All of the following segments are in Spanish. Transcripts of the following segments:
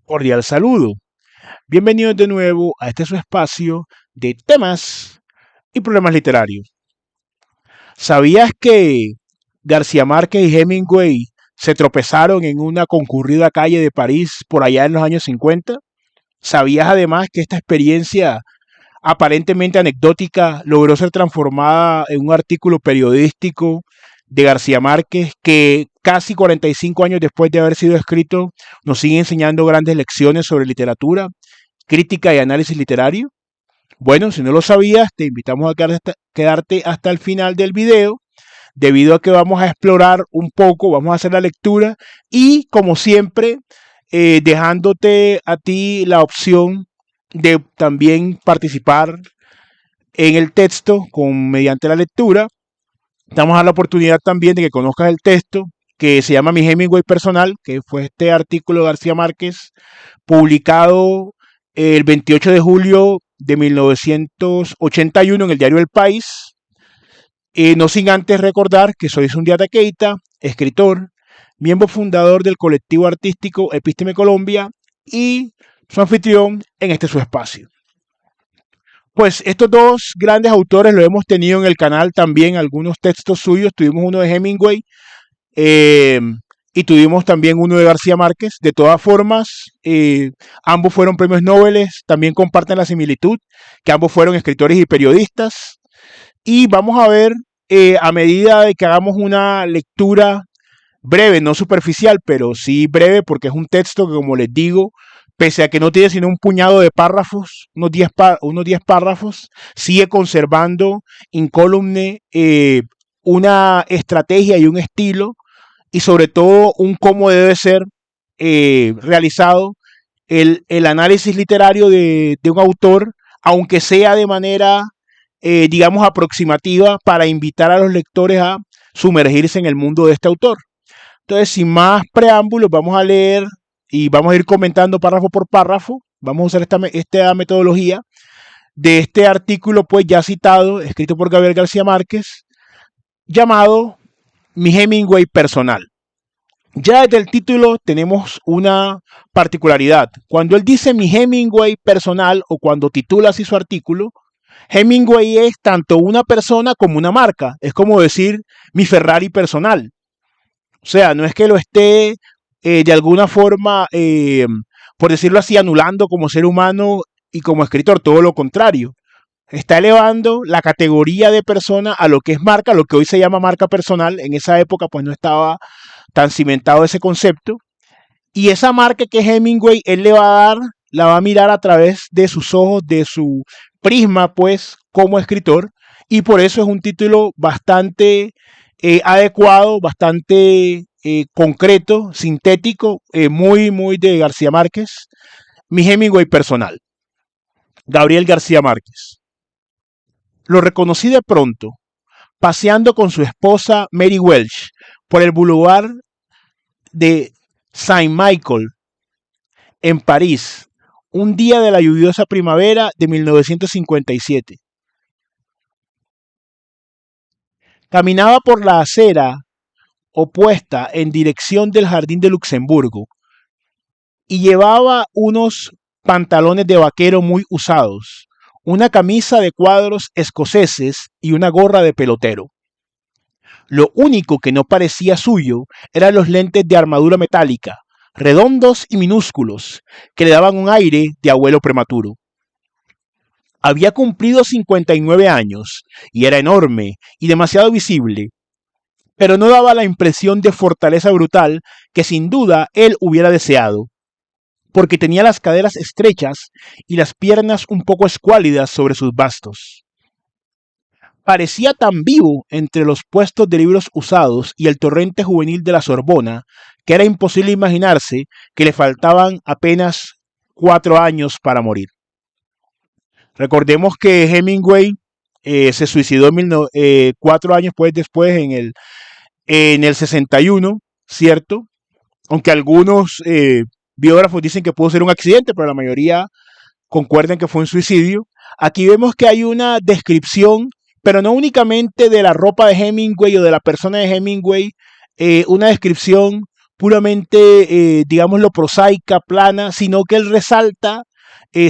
Cordial saludo. Bienvenidos de nuevo a este su espacio de temas y problemas literarios. ¿Sabías que García Márquez y Hemingway se tropezaron en una concurrida calle de París por allá en los años 50? ¿Sabías además que esta experiencia aparentemente anecdótica logró ser transformada en un artículo periodístico de García Márquez que casi 45 años después de haber sido escrito nos sigue enseñando grandes lecciones sobre literatura, crítica y análisis literario? Bueno, si no lo sabías, te invitamos a quedarte hasta el final del video, debido a que vamos a explorar un poco, vamos a hacer la lectura y, como siempre, dejándote a ti la opción de también participar en el texto mediante la lectura. Damos a la oportunidad también de que conozcas el texto que se llama Mi Hemingway Personal, que fue este artículo de García Márquez publicado el 28 de julio de 1981 en el diario El País. No sin antes recordar que soy Sundiata Keita, escritor, miembro fundador del colectivo artístico Epísteme Colombia y su anfitrión en este su espacio. Pues estos dos grandes autores lo hemos tenido en el canal también, algunos textos suyos. Tuvimos uno de Hemingway y tuvimos también uno de García Márquez. De todas formas, ambos fueron premios Nobel, también comparten la similitud, que ambos fueron escritores y periodistas. Y vamos a ver, a medida de que hagamos una lectura breve, no superficial, pero sí breve, porque es un texto que, como les digo, pese a que no tiene sino un puñado de párrafos, unos 10 párrafos, sigue conservando incólume una estrategia y un estilo, y sobre todo un cómo debe ser realizado el análisis literario de un autor, aunque sea de manera, digamos, aproximativa, para invitar a los lectores a sumergirse en el mundo de este autor. Entonces, sin más preámbulos, vamos a leer y vamos a ir comentando párrafo por párrafo. Vamos a usar esta metodología de este artículo, pues ya citado, escrito por Gabriel García Márquez, llamado Mi Hemingway Personal. Ya desde el título tenemos una particularidad. Cuando él dice Mi Hemingway Personal, o cuando titula así su artículo, Hemingway es tanto una persona como una marca. Es como decir mi Ferrari personal. O sea, no es que lo esté de alguna forma, por decirlo así, anulando como ser humano y como escritor, todo lo contrario. Está elevando la categoría de persona a lo que es marca, lo que hoy se llama marca personal. En esa época pues no estaba tan cimentado ese concepto. Y esa marca que es Hemingway, él le va a dar, la va a mirar a través de sus ojos, de su prisma, pues, como escritor. Y por eso es un título bastante adecuado, bastante concreto, sintético, muy de García Márquez. Mi Hemingway Personal. Gabriel García Márquez. Lo reconocí de pronto, paseando con su esposa Mary Welch por el boulevard de Saint-Michel en París, un día de la lluviosa primavera de 1957. Caminaba por la acera opuesta en dirección del Jardín de Luxemburgo y llevaba unos pantalones de vaquero muy usados, una camisa de cuadros escoceses y una gorra de pelotero. Lo único que no parecía suyo eran los lentes de armadura metálica, redondos y minúsculos, que le daban un aire de abuelo prematuro. Había cumplido 59 años y era enorme y demasiado visible, pero no daba la impresión de fortaleza brutal que sin duda él hubiera deseado, porque tenía las caderas estrechas y las piernas un poco escuálidas sobre sus bastos. Parecía tan vivo entre los puestos de libros usados y el torrente juvenil de la Sorbona que era imposible imaginarse que le faltaban apenas 4 años para morir. Recordemos que Hemingway se suicidó 4 años pues, después, en el 61, ¿cierto? Aunque algunos biógrafos dicen que pudo ser un accidente, pero la mayoría concuerdan que fue un suicidio. Aquí vemos que hay una descripción, pero no únicamente de la ropa de Hemingway o de la persona de Hemingway, una descripción puramente, digámoslo, prosaica, plana, sino que él resalta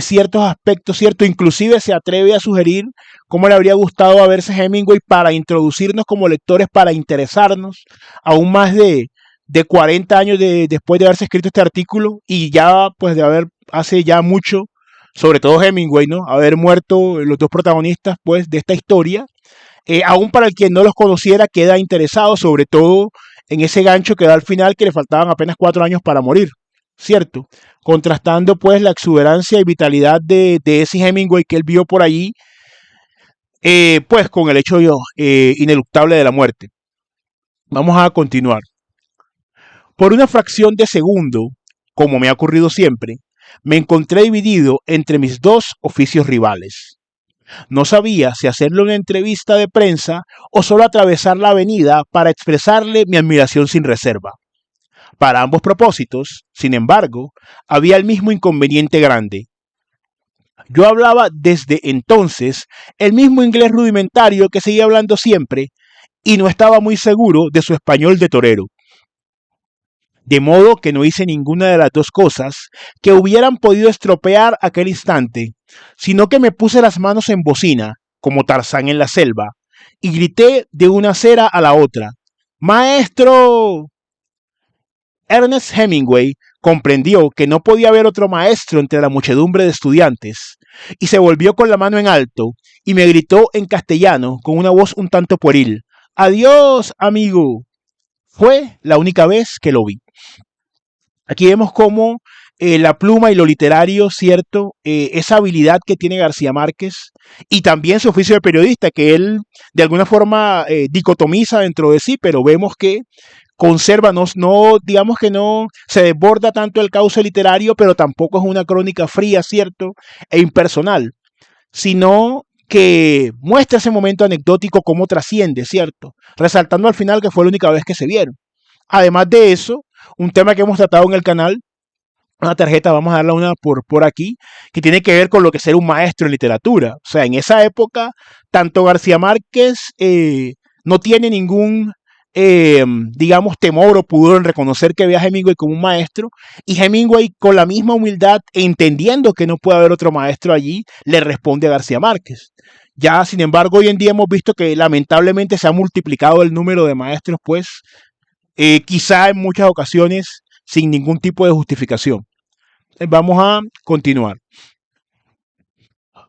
ciertos aspectos, ¿cierto? Inclusive se atreve a sugerir cómo le habría gustado a verse Hemingway para introducirnos como lectores, para interesarnos aún más de 40 años después de haberse escrito este artículo y ya pues de haber hace ya mucho, sobre todo Hemingway, ¿no? Haber muerto los dos protagonistas pues de esta historia. Aún para el quien no los conociera queda interesado, sobre todo en ese gancho que da al final que le faltaban apenas 4 años para morir, ¿cierto? Contrastando pues la exuberancia y vitalidad de ese Hemingway que él vio por allí, pues con el hecho ineluctable de la muerte. Vamos a continuar. Por una fracción de segundo, como me ha ocurrido siempre, me encontré dividido entre mis dos oficios rivales. No sabía si hacerle una entrevista de prensa o solo atravesar la avenida para expresarle mi admiración sin reserva. Para ambos propósitos, sin embargo, había el mismo inconveniente grande. Yo hablaba desde entonces el mismo inglés rudimentario que seguía hablando siempre y no estaba muy seguro de su español de torero. De modo que no hice ninguna de las dos cosas que hubieran podido estropear aquel instante, sino que me puse las manos en bocina, como Tarzán en la selva, y grité de una acera a la otra: ¡Maestro! Ernest Hemingway comprendió que no podía haber otro maestro entre la muchedumbre de estudiantes, y se volvió con la mano en alto y me gritó en castellano con una voz un tanto pueril: ¡Adiós, amigo! Fue la única vez que lo vi. Aquí vemos cómo la pluma y lo literario, ¿cierto? Esa habilidad que tiene García Márquez y también su oficio de periodista, que él de alguna forma dicotomiza dentro de sí, pero vemos que conserva, no, digamos que no se desborda tanto el cauce literario, pero tampoco es una crónica fría, ¿cierto? E impersonal, sino que muestra ese momento anecdótico cómo trasciende, ¿cierto? Resaltando al final que fue la única vez que se vieron. Además de eso, un tema que hemos tratado en el canal, una tarjeta, vamos a darle una por aquí, que tiene que ver con lo que es ser un maestro en literatura. O sea, en esa época, tanto García Márquez no tiene ningún, digamos, temor o pudor en reconocer que ve a Hemingway como un maestro, y Hemingway, con la misma humildad, entendiendo que no puede haber otro maestro allí, le responde a García Márquez. Ya, sin embargo, hoy en día hemos visto que lamentablemente se ha multiplicado el número de maestros, pues, quizá en muchas ocasiones sin ningún tipo de justificación. Vamos a continuar.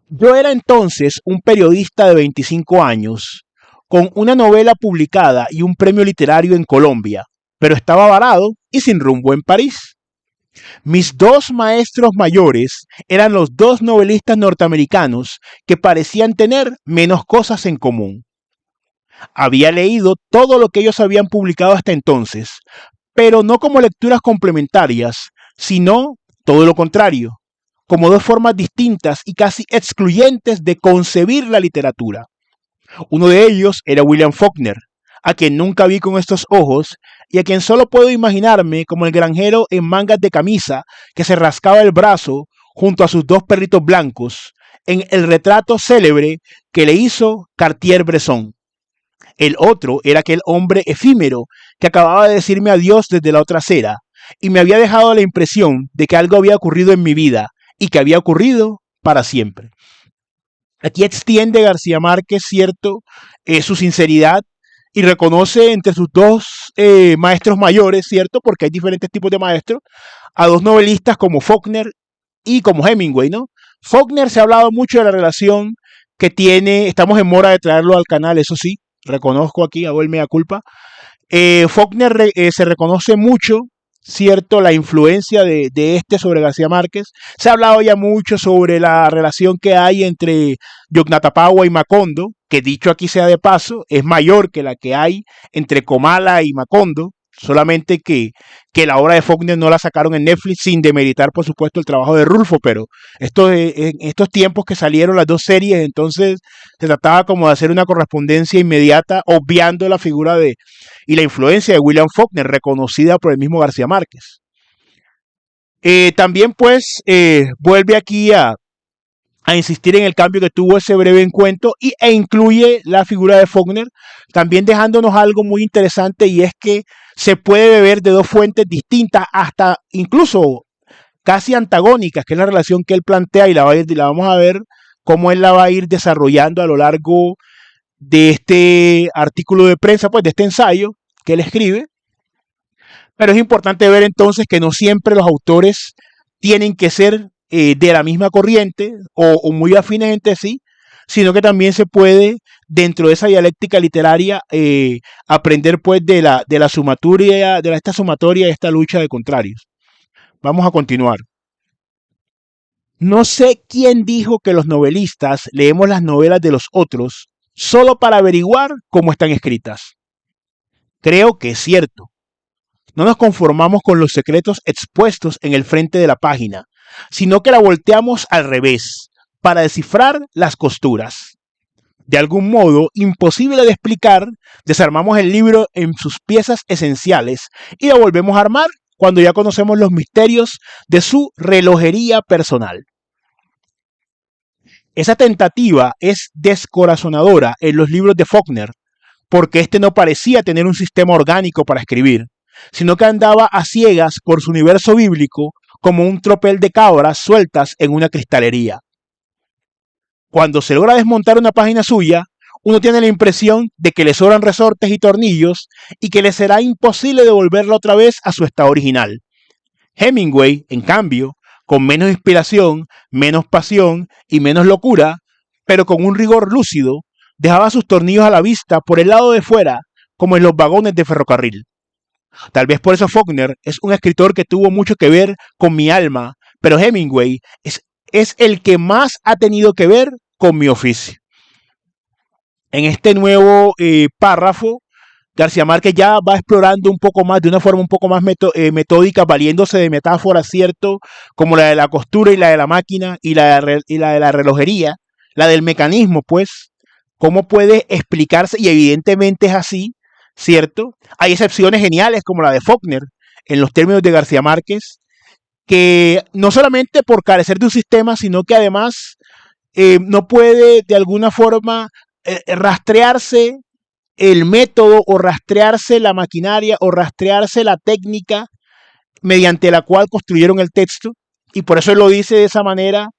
Yo era entonces un periodista de 25 años, con una novela publicada y un premio literario en Colombia, pero estaba varado y sin rumbo en París. Mis dos maestros mayores eran los dos novelistas norteamericanos que parecían tener menos cosas en común. Había leído todo lo que ellos habían publicado hasta entonces, pero no como lecturas complementarias, sino todo lo contrario, como dos formas distintas y casi excluyentes de concebir la literatura. Uno de ellos era William Faulkner, a quien nunca vi con estos ojos y a quien solo puedo imaginarme como el granjero en mangas de camisa que se rascaba el brazo junto a sus dos perritos blancos en el retrato célebre que le hizo Cartier-Bresson. El otro era aquel hombre efímero que acababa de decirme adiós desde la otra acera y me había dejado la impresión de que algo había ocurrido en mi vida y que había ocurrido para siempre. Aquí extiende García Márquez, cierto, su sinceridad y reconoce entre sus dos maestros mayores, cierto, porque hay diferentes tipos de maestros, a dos novelistas como Faulkner y como Hemingway, ¿no? Faulkner se ha hablado mucho de la relación que tiene, estamos en mora de traerlo al canal, eso sí, reconozco aquí, hago el mea culpa. Faulkner se reconoce mucho, cierto, la influencia de este sobre García Márquez. Se ha hablado ya mucho sobre la relación que hay entre Yognatapagua y Macondo, que dicho aquí sea de paso, es mayor que la que hay entre Comala y Macondo, solamente que la obra de Faulkner no la sacaron en Netflix, sin demeritar por supuesto el trabajo de Rulfo, pero en estos tiempos que salieron las dos series, entonces se trataba como de hacer una correspondencia inmediata, obviando la figura y la influencia de William Faulkner, reconocida por el mismo García Márquez. También pues vuelve aquí a insistir en el cambio que tuvo ese breve encuentro e incluye la figura de Faulkner, también dejándonos algo muy interesante, y es que se puede beber de dos fuentes distintas, hasta incluso casi antagónicas, que es la relación que él plantea y la vamos a ver cómo él la va a ir desarrollando a lo largo de este artículo de prensa, pues de este ensayo que él escribe. Pero es importante ver entonces que no siempre los autores tienen que ser de la misma corriente o muy afines entre sí, sino que también se puede, dentro de esa dialéctica literaria, aprender pues de la sumatoria, esta sumatoria, de esta lucha de contrarios. Vamos a continuar. No sé quién dijo que los novelistas leemos las novelas de los otros solo para averiguar cómo están escritas. Creo que es cierto. No nos conformamos con los secretos expuestos en el frente de la página, sino que la volteamos al revés, para descifrar las costuras. De algún modo imposible de explicar, desarmamos el libro en sus piezas esenciales y lo volvemos a armar cuando ya conocemos los misterios de su relojería personal. Esa tentativa es descorazonadora en los libros de Faulkner, porque este no parecía tener un sistema orgánico para escribir, sino que andaba a ciegas por su universo bíblico como un tropel de cabras sueltas en una cristalería. Cuando se logra desmontar una página suya, uno tiene la impresión de que le sobran resortes y tornillos y que le será imposible devolverla otra vez a su estado original. Hemingway, en cambio, con menos inspiración, menos pasión y menos locura, pero con un rigor lúcido, dejaba sus tornillos a la vista por el lado de fuera, como en los vagones de ferrocarril. Tal vez por eso Faulkner es un escritor que tuvo mucho que ver con mi alma, pero Hemingway es el que más ha tenido que ver con mi oficio. En este nuevo párrafo, García Márquez ya va explorando un poco más, de una forma un poco más metódica, valiéndose de metáforas, ¿cierto? Como la de la costura y la de la máquina y la de la relojería, la del mecanismo, pues, cómo puede explicarse, y evidentemente es así, ¿cierto? Hay excepciones geniales como la de Faulkner, en los términos de García Márquez, que no solamente por carecer de un sistema, sino que además no puede de alguna forma rastrearse el método o rastrearse la maquinaria o rastrearse la técnica mediante la cual construyeron el texto, y por eso él lo dice de esa manera,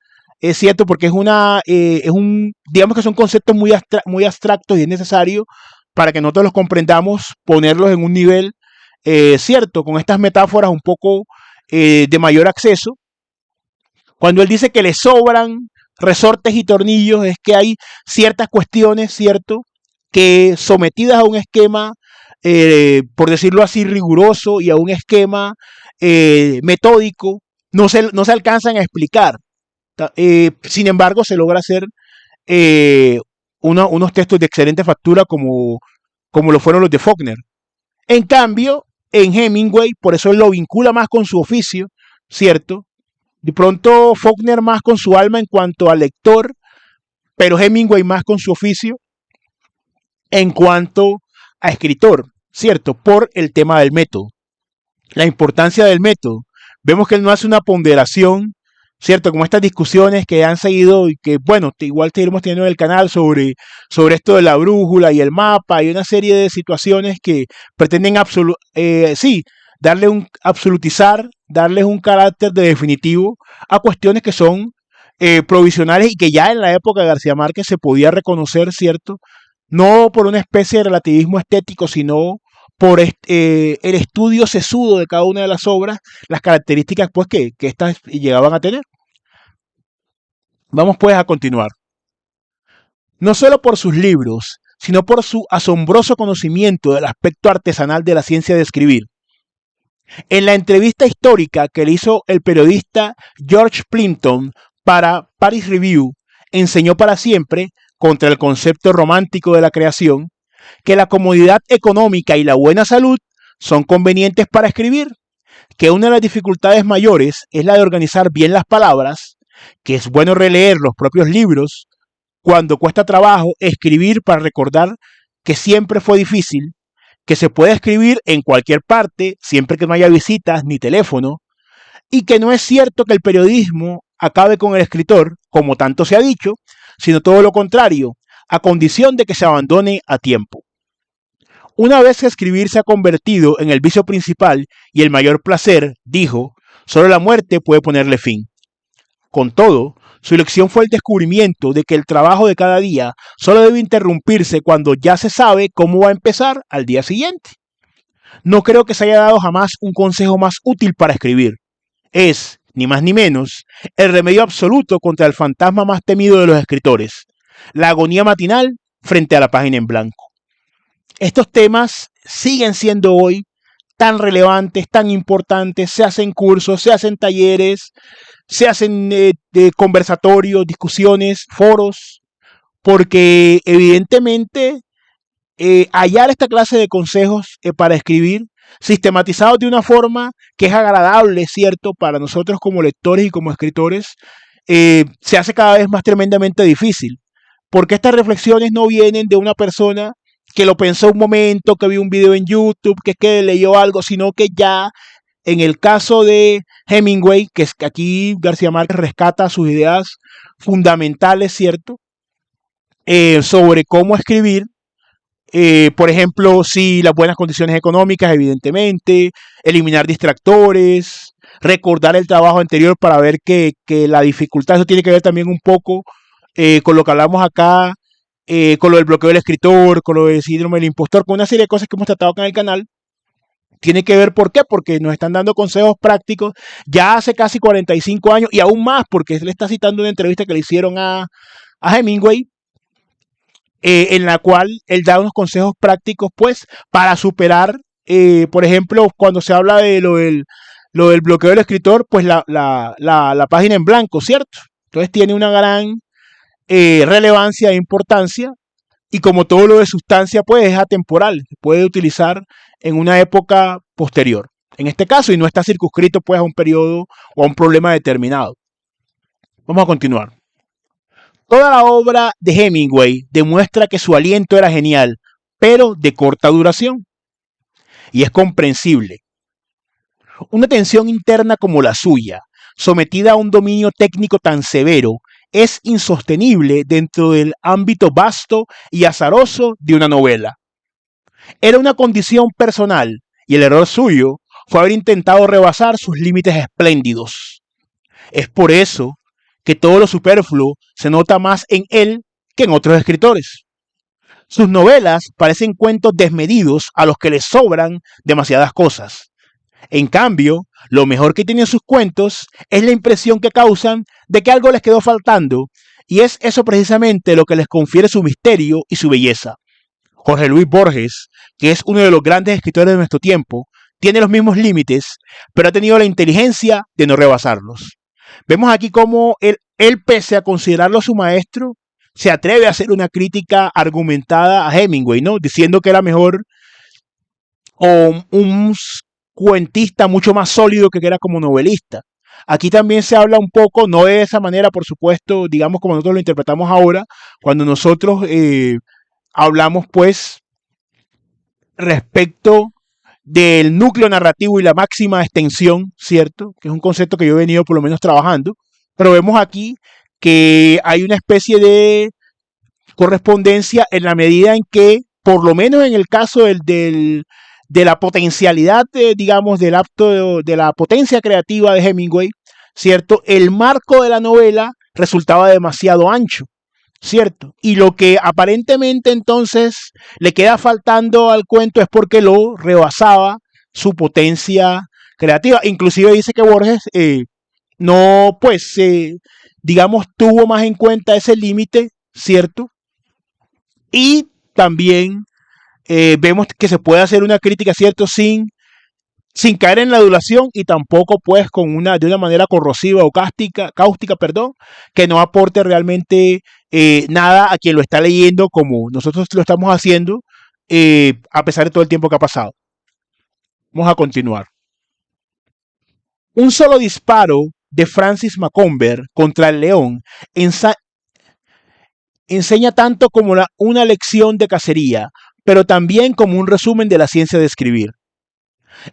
es cierto, porque digamos que son conceptos muy abstractos y es necesario para que nosotros los comprendamos, ponerlos en un nivel cierto, con estas metáforas un poco de mayor acceso. Cuando él dice que le sobran resortes y tornillos, es que hay ciertas cuestiones, ¿cierto?, que sometidas a un esquema, por decirlo así, riguroso y a un esquema metódico, no se alcanzan a explicar. Sin embargo, se logra hacer unos textos de excelente factura como lo fueron los de Faulkner. En cambio, en Hemingway, por eso él lo vincula más con su oficio, ¿cierto? De pronto Faulkner más con su alma en cuanto al lector, pero Hemingway más con su oficio en cuanto a escritor, ¿cierto? Por el tema del método, la importancia del método. Vemos que él no hace una ponderación, ¿cierto? Como estas discusiones que han seguido y que, bueno, igual seguiremos teniendo en el canal sobre esto de la brújula y el mapa y una serie de situaciones que pretenden absolutizar, darles un carácter de definitivo a cuestiones que son provisionales y que ya en la época de García Márquez se podía reconocer, ¿cierto? No por una especie de relativismo estético, sino por el estudio sesudo de cada una de las obras, las características pues que éstas llegaban a tener. Vamos pues a continuar. No solo por sus libros, sino por su asombroso conocimiento del aspecto artesanal de la ciencia de escribir. En la entrevista histórica que le hizo el periodista George Plimpton para Paris Review, enseñó para siempre, contra el concepto romántico de la creación, que la comodidad económica y la buena salud son convenientes para escribir, que una de las dificultades mayores es la de organizar bien las palabras, que es bueno releer los propios libros cuando cuesta trabajo escribir para recordar que siempre fue difícil, que se puede escribir en cualquier parte siempre que no haya visitas ni teléfono, y que no es cierto que el periodismo acabe con el escritor, como tanto se ha dicho, sino todo lo contrario, a condición de que se abandone a tiempo. Una vez que escribir se ha convertido en el vicio principal y el mayor placer, dijo, solo la muerte puede ponerle fin. Con todo, su lección fue el descubrimiento de que el trabajo de cada día solo debe interrumpirse cuando ya se sabe cómo va a empezar al día siguiente. No creo que se haya dado jamás un consejo más útil para escribir. Es, ni más ni menos, el remedio absoluto contra el fantasma más temido de los escritores, la agonía matinal frente a la página en blanco. Estos temas siguen siendo hoy tan relevantes, tan importantes, se hacen cursos, se hacen talleres, se hacen conversatorios, discusiones, foros, porque evidentemente hallar esta clase de consejos para escribir, sistematizados de una forma que es agradable, ¿cierto?, para nosotros como lectores y como escritores, se hace cada vez más tremendamente difícil, porque estas reflexiones no vienen de una persona que lo pensó un momento, que vio un video en YouTube, que leyó algo, sino que ya en el caso de Hemingway, que es que aquí García Márquez rescata sus ideas fundamentales, ¿cierto?, sobre cómo escribir. Por ejemplo, sí, las buenas condiciones económicas, evidentemente, eliminar distractores, recordar el trabajo anterior para ver que la dificultad, eso tiene que ver también un poco con lo que hablamos acá, con lo del bloqueo del escritor, con lo del síndrome del impostor, con una serie de cosas que hemos tratado acá en el canal. Tiene que ver, ¿por qué? Porque nos están dando consejos prácticos ya hace casi 45 años y aún más, porque él está citando una entrevista que le hicieron a Hemingway, en la cual él da unos consejos prácticos, pues, para superar, por ejemplo, cuando se habla de lo del bloqueo del escritor, pues la página en blanco, ¿cierto? Entonces tiene una gran relevancia e importancia, y como todo lo de sustancia, pues es atemporal, se puede utilizar en una época posterior. En este caso, y no está circunscrito pues a un periodo o a un problema determinado. Vamos a continuar. Toda la obra de Hemingway demuestra que su aliento era genial, pero de corta duración. Y es comprensible. Una tensión interna como la suya, sometida a un dominio técnico tan severo, es insostenible dentro del ámbito vasto y azaroso de una novela. Era una condición personal, y el error suyo fue haber intentado rebasar sus límites espléndidos. Es por eso que todo lo superfluo se nota más en él que en otros escritores. Sus novelas parecen cuentos desmedidos a los que les sobran demasiadas cosas. En cambio, lo mejor que tienen sus cuentos es la impresión que causan de que algo les quedó faltando, y es eso precisamente lo que les confiere su misterio y su belleza. Jorge Luis Borges, que es uno de los grandes escritores de nuestro tiempo, tiene los mismos límites, pero ha tenido la inteligencia de no rebasarlos. Vemos aquí cómo él, pese a considerarlo su maestro, se atreve a hacer una crítica argumentada a Hemingway, ¿no? Diciendo que era mejor o un cuentista mucho más sólido que era como novelista. Aquí también se habla un poco, no de esa manera, por supuesto, digamos como nosotros lo interpretamos ahora, cuando nosotros hablamos pues respecto del núcleo narrativo y la máxima extensión, ¿cierto? Que es un concepto que yo he venido por lo menos trabajando, pero vemos aquí que hay una especie de correspondencia en la medida en que, por lo menos en el caso de la potencialidad, digamos, del acto de la potencia creativa de Hemingway, ¿cierto? El marco de la novela resultaba demasiado ancho, ¿cierto? Y lo que aparentemente entonces le queda faltando al cuento es porque lo rebasaba su potencia creativa. Inclusive dice que Borges no, pues, digamos, tuvo más en cuenta ese límite, ¿cierto? Y también vemos que se puede hacer una crítica, ¿cierto? Sin caer en la adulación y tampoco pues de una manera corrosiva o cáustica, perdón, que no aporte realmente nada a quien lo está leyendo como nosotros lo estamos haciendo, a pesar de todo el tiempo que ha pasado. Vamos a continuar. Un solo disparo de Francis Macomber contra el león enseña tanto como una lección de cacería, pero también como un resumen de la ciencia de escribir.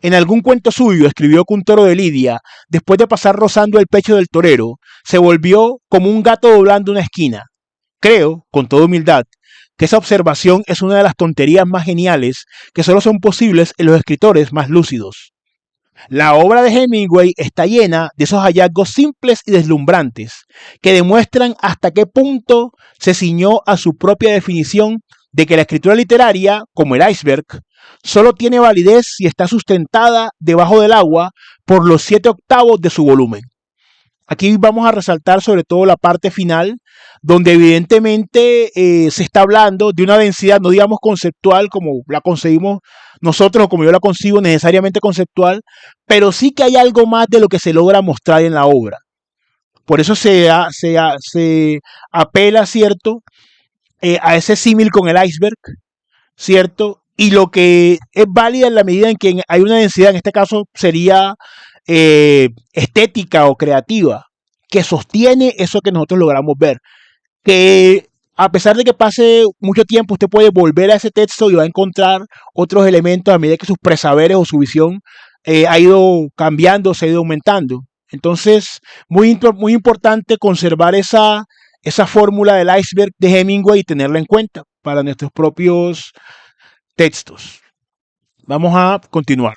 En algún cuento suyo escribió que un toro de Lidia, después de pasar rozando el pecho del torero, se volvió como un gato doblando una esquina. Creo, con toda humildad, que esa observación es una de las tonterías más geniales que solo son posibles en los escritores más lúcidos. La obra de Hemingway está llena de esos hallazgos simples y deslumbrantes que demuestran hasta qué punto se ciñó a su propia definición de que la escritura literaria, como el iceberg, solo tiene validez si está sustentada debajo del agua por los 7/8 de su volumen. Aquí vamos a resaltar sobre todo la parte final, donde evidentemente se está hablando de una densidad, no digamos conceptual como la concebimos nosotros o como yo la concibo, necesariamente conceptual, pero sí que hay algo más de lo que se logra mostrar en la obra. Por eso se apela, ¿cierto?, a ese símil con el iceberg, ¿cierto? Y lo que es válida en la medida en que hay una densidad, en este caso sería estética o creativa, que sostiene eso que nosotros logramos ver. Que a pesar de que pase mucho tiempo, usted puede volver a ese texto y va a encontrar otros elementos a medida que sus presaberes o su visión ha ido cambiando, se ha ido aumentando. Entonces, muy importante conservar esa fórmula del iceberg de Hemingway y tenerla en cuenta para nuestros propios textos. Vamos a continuar.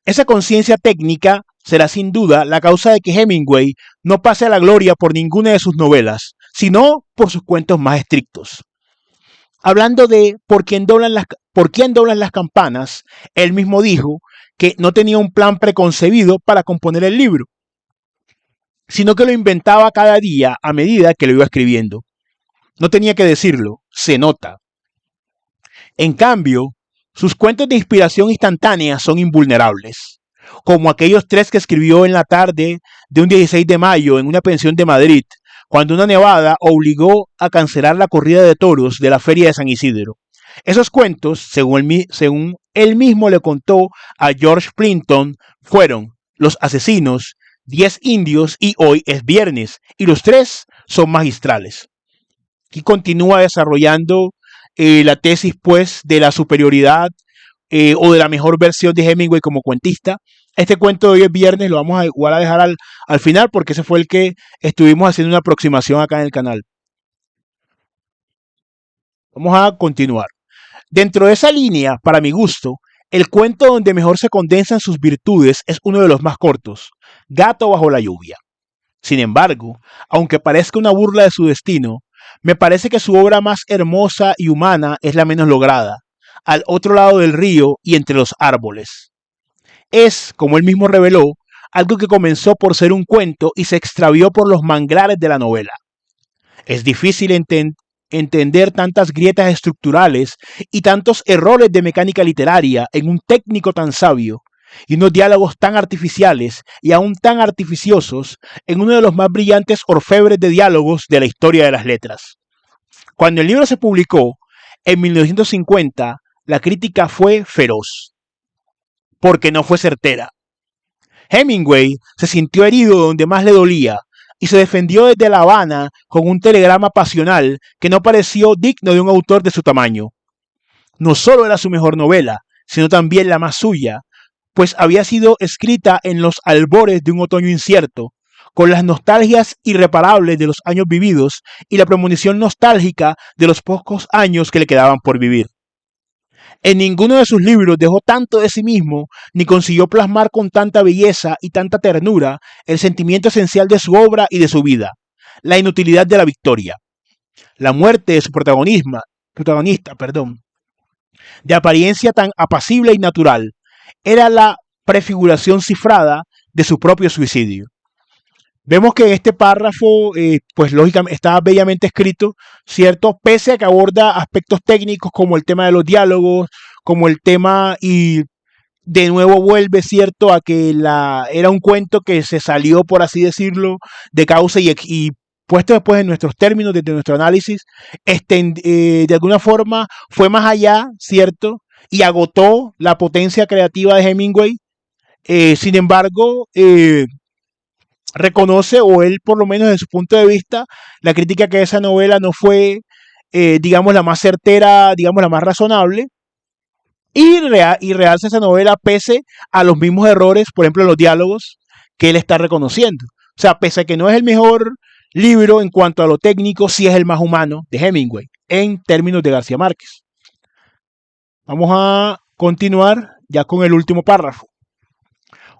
Esa conciencia técnica será sin duda la causa de que Hemingway no pase a la gloria por ninguna de sus novelas, sino por sus cuentos más estrictos. Hablando de por quién doblan las campanas, él mismo dijo que no tenía un plan preconcebido para componer el libro, sino que lo inventaba cada día a medida que lo iba escribiendo. No tenía que decirlo, se nota. En cambio, sus cuentos de inspiración instantánea son invulnerables, como aquellos 3 que escribió en la tarde de un 16 de mayo en una pensión de Madrid, cuando una nevada obligó a cancelar la corrida de toros de la feria de San Isidro. Esos cuentos, según él mismo le contó a George Plimpton, fueron Los asesinos, 10 indios y Hoy es viernes, y los 3 son magistrales. Aquí continúa desarrollando la tesis, pues, de la superioridad o de la mejor versión de Hemingway como cuentista. Este cuento de Hoy es viernes lo vamos a igual a dejar al final porque ese fue el que estuvimos haciendo una aproximación acá en el canal. Vamos a continuar. Dentro de esa línea, para mi gusto, el cuento donde mejor se condensan sus virtudes es uno de los más cortos, Gato bajo la lluvia. Sin embargo, aunque parezca una burla de su destino, me parece que su obra más hermosa y humana es la menos lograda, al otro lado del río y entre los árboles. Es, como él mismo reveló, algo que comenzó por ser un cuento y se extravió por los manglares de la novela. Es difícil entender tantas grietas estructurales y tantos errores de mecánica literaria en un técnico tan sabio, y unos diálogos tan artificiales y aún tan artificiosos en uno de los más brillantes orfebres de diálogos de la historia de las letras. Cuando el libro se publicó, en 1950, la crítica fue feroz, porque no fue certera. Hemingway se sintió herido donde más le dolía y se defendió desde La Habana con un telegrama pasional que no pareció digno de un autor de su tamaño. No solo era su mejor novela, sino también la más suya, pues había sido escrita en los albores de un otoño incierto, con las nostalgias irreparables de los años vividos y la premonición nostálgica de los pocos años que le quedaban por vivir. En ninguno de sus libros dejó tanto de sí mismo, ni consiguió plasmar con tanta belleza y tanta ternura el sentimiento esencial de su obra y de su vida, la inutilidad de la victoria. La muerte de su protagonista, de apariencia tan apacible y natural, era la prefiguración cifrada de su propio suicidio. Vemos que este párrafo, pues lógicamente está bellamente escrito, ¿cierto? Pese a que aborda aspectos técnicos como el tema de los diálogos, como el tema y de nuevo vuelve, ¿cierto? A que era un cuento que se salió, por así decirlo, de causa y puesto después en nuestros términos, desde nuestro análisis, de alguna forma fue más allá, ¿cierto? Y agotó la potencia creativa de Hemingway. Sin embargo, reconoce, o él por lo menos desde su punto de vista, la crítica que esa novela no fue, digamos, la más certera, digamos, la más razonable, y realza esa novela pese a los mismos errores, por ejemplo, en los diálogos que él está reconociendo. O sea, pese a que no es libro en cuanto a lo técnico sí es el más humano de Hemingway, en términos de García Márquez. Vamos a continuar ya con el último párrafo.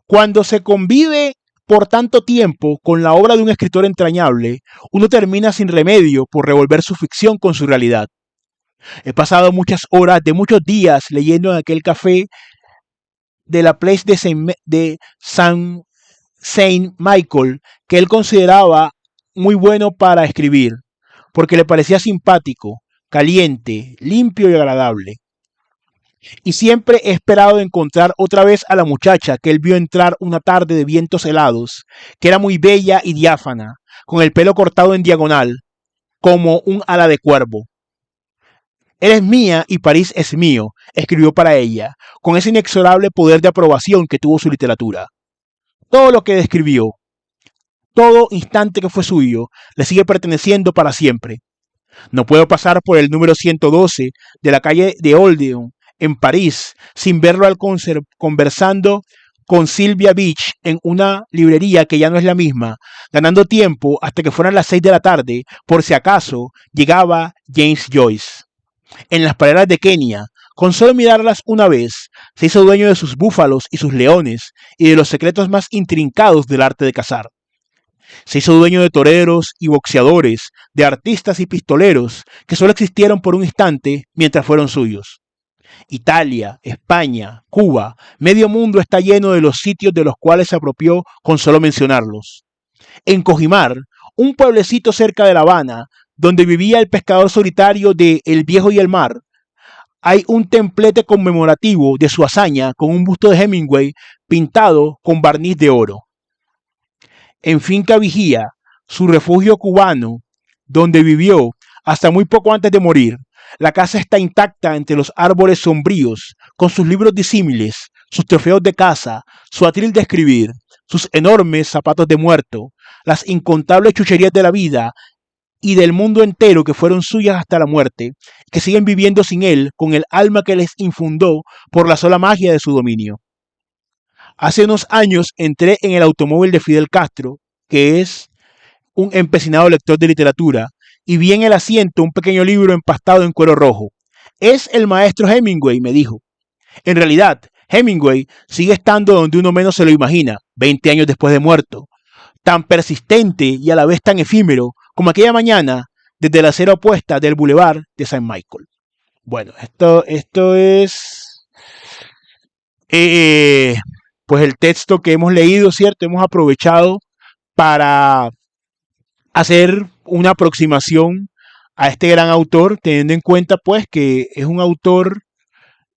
Cuando se convive por tanto tiempo con la obra de un escritor entrañable, uno termina sin remedio por revolver su ficción con su realidad. He pasado muchas horas de muchos días leyendo en aquel café de la Place de Saint Michael que él consideraba muy bueno para escribir, porque le parecía simpático, caliente, limpio y agradable. Y siempre he esperado encontrar otra vez a la muchacha que él vio entrar una tarde de vientos helados, que era muy bella y diáfana, con el pelo cortado en diagonal, como un ala de cuervo. Eres mía y París es mío, escribió para ella, con ese inexorable poder de aprobación que tuvo su literatura. Todo lo que describió, todo instante que fue suyo, le sigue perteneciendo para siempre. No puedo pasar por el número 112 de la calle de Odeon, en París, sin verlo al conversando con Sylvia Beach en una librería que ya no es la misma, ganando tiempo hasta que fueran las 6 de la tarde, por si acaso llegaba James Joyce. En las praderas de Kenia, con solo mirarlas una vez, se hizo dueño de sus búfalos y sus leones y de los secretos más intrincados del arte de cazar. Se hizo dueño de toreros y boxeadores, de artistas y pistoleros que solo existieron por un instante mientras fueron suyos. Italia, España, Cuba, medio mundo está lleno de los sitios de los cuales se apropió con solo mencionarlos. En Cojimar, un pueblecito cerca de La Habana, donde vivía el pescador solitario de El Viejo y el Mar, hay un templete conmemorativo de su hazaña con un busto de Hemingway pintado con barniz de oro. En Finca Vigía, su refugio cubano, donde vivió hasta muy poco antes de morir, la casa está intacta entre los árboles sombríos, con sus libros disímiles, sus trofeos de caza, su atril de escribir, sus enormes zapatos de muerto, las incontables chucherías de la vida y del mundo entero que fueron suyas hasta la muerte, que siguen viviendo sin él con el alma que les infundó por la sola magia de su dominio. Hace unos años entré en el automóvil de Fidel Castro, que es un empecinado lector de literatura, y vi en el asiento un pequeño libro empastado en cuero rojo. Es el maestro Hemingway, me dijo. En realidad, Hemingway sigue estando donde uno menos se lo imagina, 20 años después de muerto, tan persistente y a la vez tan efímero como aquella mañana desde la acera opuesta del Boulevard de Saint Michael. Bueno, esto es pues el texto que hemos leído, ¿cierto? Hemos aprovechado para hacer una aproximación a este gran autor, teniendo en cuenta pues que es un autor,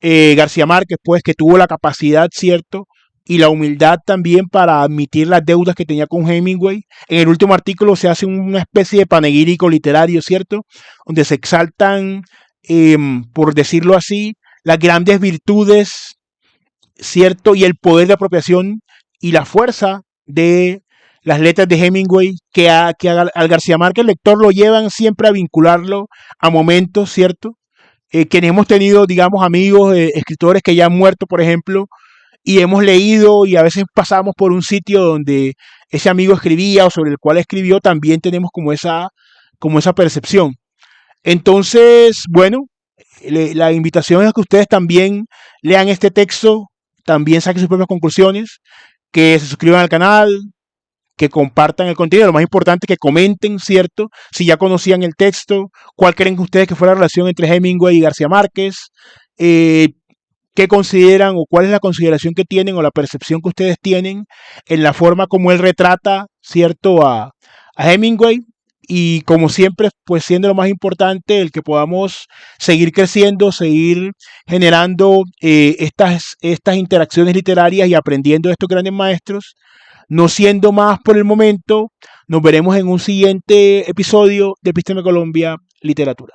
García Márquez, pues que tuvo la capacidad, ¿cierto? Y la humildad también para admitir las deudas que tenía con Hemingway. En el último artículo se hace una especie de panegírico literario, ¿cierto? Donde se exaltan, por decirlo así, las grandes virtudes, ¿cierto? Y el poder de apropiación y la fuerza de las letras de Hemingway al García Márquez el lector lo llevan siempre a vincularlo a momentos, ¿cierto? Quienes hemos tenido, digamos, amigos, escritores que ya han muerto, por ejemplo, y hemos leído y a veces pasamos por un sitio donde ese amigo escribía o sobre el cual escribió, también tenemos como esa percepción. Entonces, bueno, la invitación es que ustedes también lean este texto, también saquen sus propias conclusiones, que se suscriban al canal, que compartan el contenido, lo más importante que comenten, ¿cierto? Si ya conocían el texto, cuál creen ustedes que fue la relación entre Hemingway y García Márquez, qué consideran o cuál es la consideración que tienen o la percepción que ustedes tienen en la forma como él retrata, ¿cierto? A Hemingway. Y como siempre, pues siendo lo más importante, el que podamos seguir creciendo, seguir generando estas interacciones literarias y aprendiendo de estos grandes maestros. No siendo más por el momento, nos veremos en un siguiente episodio de Epísteme Colombia Literatura.